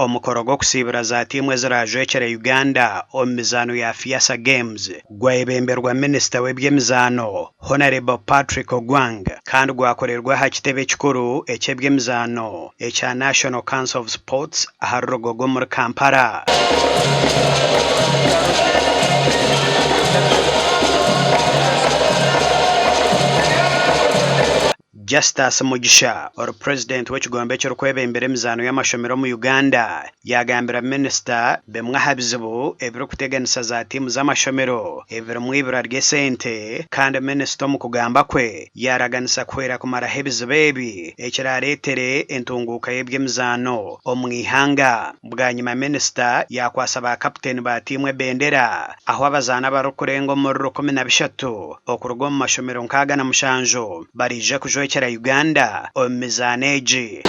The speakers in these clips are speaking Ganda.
omukoro gw'okusiibira za tiimu ezirajwekera Uganda omu mizaano ya Fiasa Games gwayebemberwa Minisita w'ebyemizaano Honorable Patrick Ogwang kandi gwakorerwa aha kitebe kikuru eky'ebyemizaano ekya National Council of Sports aha Rugogo muri Kampala. Justus Mugisha or President w'ekigombe ky'orukwebembera emizaano y'amashomero mu Uganda yagambira Minisita bemwaha bizibu ebirikuteganisa za tiimu z'amashomero ebirimu ibura ry'esente kandi Minisita omu kugamba kwe yaraganisa kuhwera kumaraho ebizibu ebi ekirareetere entunguuka y'ebyemizaano omu ihanga. Bwanyuma Minisita yakwasa ba kapiteeni ba tiimu ebendera aho abazaana barikurenga omuri 13 okuruga omu mashomero 67 barije kujwekera Uganda omu mizaano egi.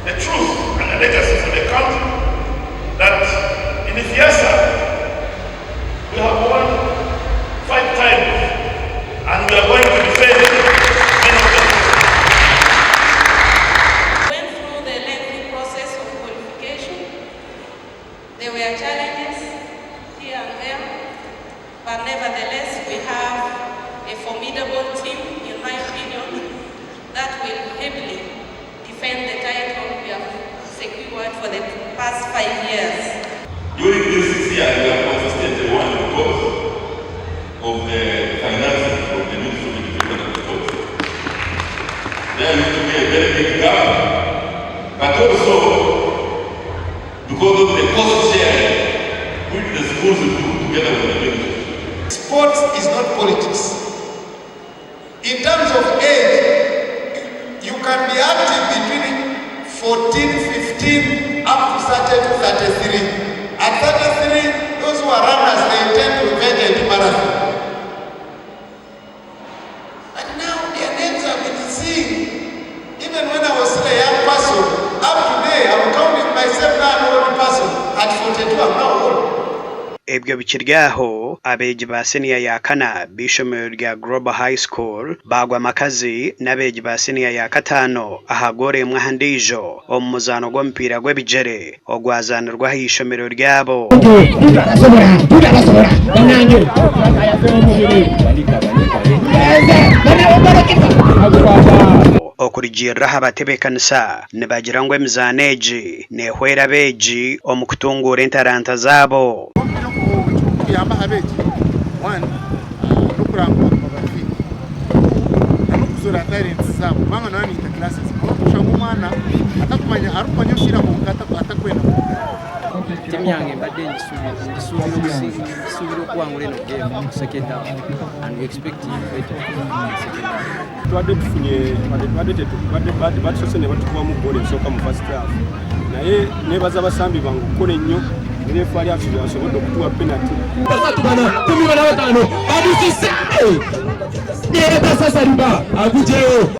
The truth and the legacy for the country that in the Fiasa we have won 5 times and we are going to defend many of them. Went through the lengthy process of qualification. There were challenges here and there, but nevertheless we have a formidable team, in my opinion, that will heavily defend the title we have secured for the past 5 years. During these 6 years, we have consistently won because of the financing from the Ministry of Education and Sports. There used to be a very big gap, but also because of the cost sharing which the schools do together with the ministry. Sports is not politics. In terms of age, you can be active between 14, 15, up to 33. At 33, those who are runners, they intend to evade a marathon. And now their names have been seen. Even when I was still a young person, up today, I'm counting myself now an old person. At 42, I'm now old. Ebyo bikiryaho abeegi ba senior ya kana b'ishomero rya Global High School bagwa amakazi n'abeegi ba senior ya kataano ahagora emwe handiijo omu muzaano gw'omupiira gw'ebigyere ogwazanirwa aha ishomero ryabo. Okurijirraho abatebekanisa nibagira ngu emizaano egi nehwera beegi omu kutunguura entaranta zaabo. Kuyamba abeegi one n'okurangura abafi n'okuzora talents zaabo kubanga nawe niyita classes okushanga omwana atakumanya arikumanya omushaija konka atakwenda tiimu yange mbadde ngisuubira okuwangula eno game second half and we expecting better second half. Tubadde batusose ne batukubamu goal esooka mu first half naye nebaza abasambi bange okukola ennyo refa ali asobodde okutuwa penalty.